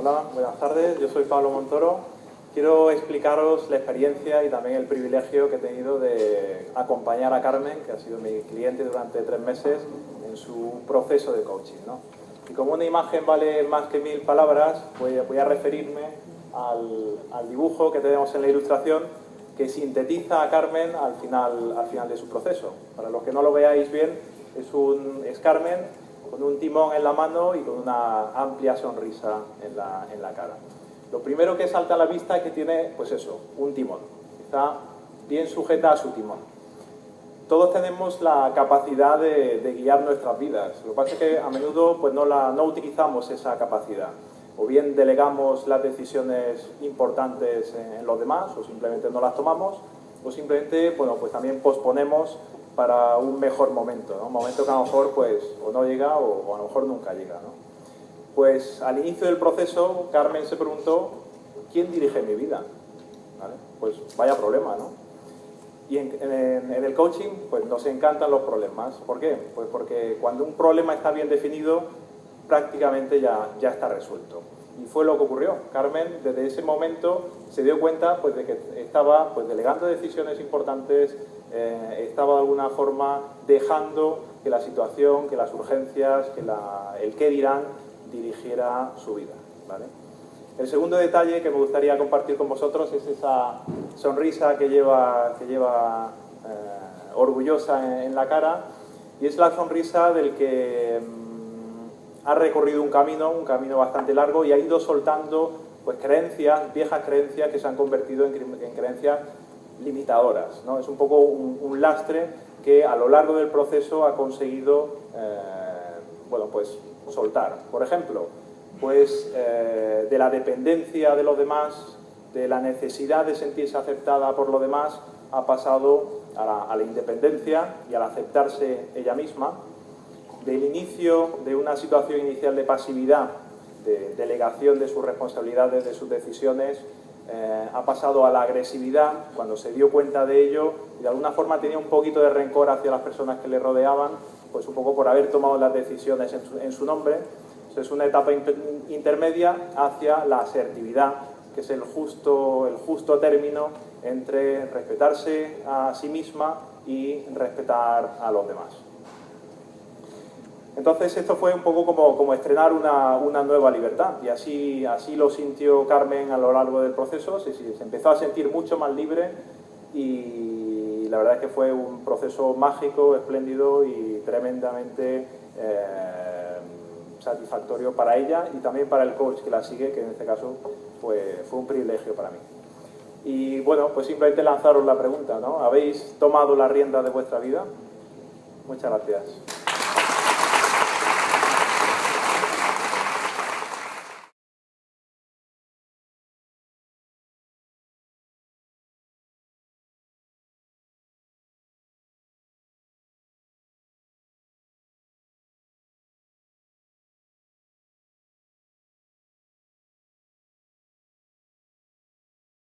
Hola, buenas tardes. Yo soy Pablo Montoro. Quiero explicaros la experiencia y también el privilegio que he tenido de acompañar a Carmen, que ha sido mi cliente durante 3 meses, en su proceso de coaching, ¿no? Y como una imagen vale más que 1000 palabras, voy a referirme al dibujo que tenemos en la ilustración, que sintetiza a Carmen al final de su proceso. Para los que no lo veáis bien, es Carmen con un timón en la mano y con una amplia sonrisa en la cara. Lo primero que salta a la vista es que tiene, pues eso, un timón. Está bien sujeta a su timón. Todos tenemos la capacidad de guiar nuestras vidas. Lo que pasa es que a menudo pues, no utilizamos esa capacidad. O bien delegamos las decisiones importantes en los demás, o simplemente no las tomamos, o simplemente, bueno, pues también posponemos para un mejor momento, ¿no? Un momento que a lo mejor pues, o no llega o a lo mejor nunca llega, ¿no? Pues al inicio del proceso, Carmen se preguntó, ¿quién dirige mi vida? ¿Vale? Pues vaya problema, ¿no? Y en el coaching, pues nos encantan los problemas. ¿Por qué? Pues porque cuando un problema está bien definido, prácticamente ya está resuelto. Y fue lo que ocurrió. Carmen, desde ese momento, se dio cuenta pues, de que estaba pues, delegando decisiones importantes, estaba de alguna forma dejando que la situación, que las urgencias, que el qué dirán, dirigiera su vida, ¿vale? El segundo detalle que me gustaría compartir con vosotros es esa sonrisa que lleva orgullosa en la cara, y es la sonrisa del que ha recorrido un camino bastante largo y ha ido soltando pues, viejas creencias que se han convertido en creencias limitadoras, ¿no? Es un poco un lastre que a lo largo del proceso ha conseguido bueno, pues, soltar. Por ejemplo, pues, de la dependencia de los demás, de la necesidad de sentirse aceptada por los demás, ha pasado a la independencia y al aceptarse ella misma. Del inicio de una situación inicial de pasividad, de delegación de sus responsabilidades, de sus decisiones, ha pasado a la agresividad cuando se dio cuenta de ello y de alguna forma tenía un poquito de rencor hacia las personas que le rodeaban, pues un poco por haber tomado las decisiones en su nombre. Es una etapa intermedia hacia la asertividad, que es el justo término entre respetarse a sí misma y respetar a los demás. Entonces esto fue un poco como estrenar una nueva libertad, y así lo sintió Carmen a lo largo del proceso. Se empezó a sentir mucho más libre y la verdad es que fue un proceso mágico, espléndido y tremendamente satisfactorio para ella y también para el coach que la sigue, que en este caso fue un privilegio para mí. Y bueno, pues simplemente lanzaros la pregunta, ¿no? ¿Habéis tomado la rienda de vuestra vida? Muchas gracias.